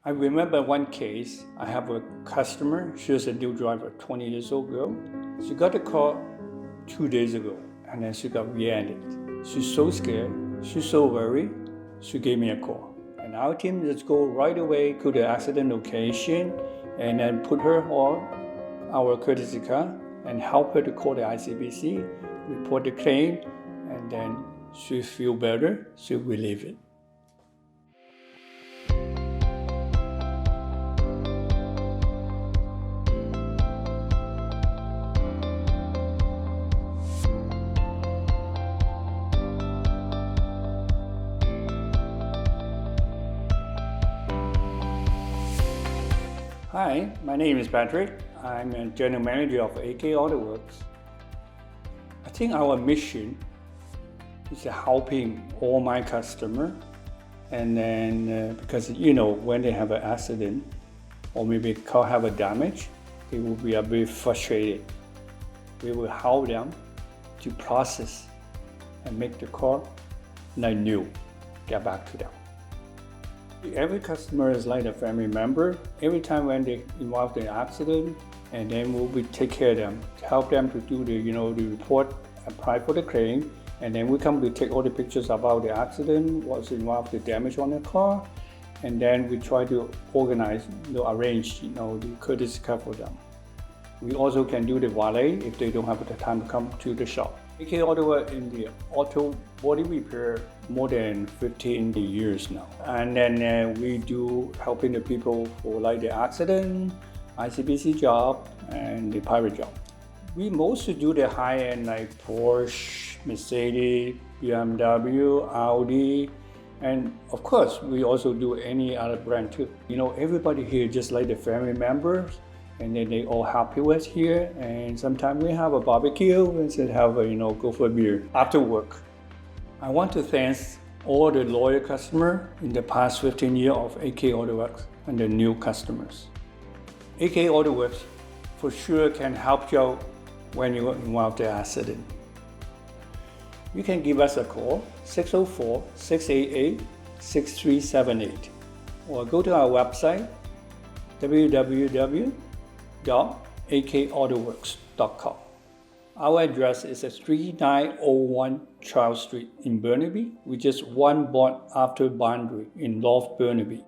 I remember one case. I have a customer. She was a new driver, 20 years old girl. She got a call 2 days ago, and then she got rear-ended. She's so scared. She's so worried. She gave me a call. And our team just go right away to the accident location and then put her on our courtesy car and help her to call the ICBC, report the claim, and then she feel better. She relieve it. Hi, my name is Patrick. I'm a general manager of AK Autoworks. I think our mission is helping all my customers, and then because when they have an accident or maybe car have a damage, they will be a bit frustrated. We will help them to process and make the car like new, get back to them. Every customer is like a family member. Every time when they involved in an accident, and then we take care of them, to help them to do the report, apply for the claim, and then we come to take all the pictures about the accident, what's involved, the damage on the car, and then we try to organize, arrange, the courtesy car for them. We also can do the valet if they don't have the time to come to the shop. AK Autoworks in the auto body repair more than 15 years now. And then we do helping the people for like the accident, ICBC job, and the private job. We mostly do the high-end like Porsche, Mercedes, BMW, Audi, and of course, we also do any other brand too. Everybody here just like the family members, and then they all happy with here. And sometimes we have a barbecue and have go for a beer after work. I want to thank all the loyal customers in the past 15 years of AK Autoworks and the new customers. AK Autoworks for sure can help you out when you are involved in an accident. You can give us a call, 604-688-6378, or go to our website, www.akautoworks.com. Our address is at 3901 Charles Street in Burnaby, which is one block after Boundary in North Burnaby.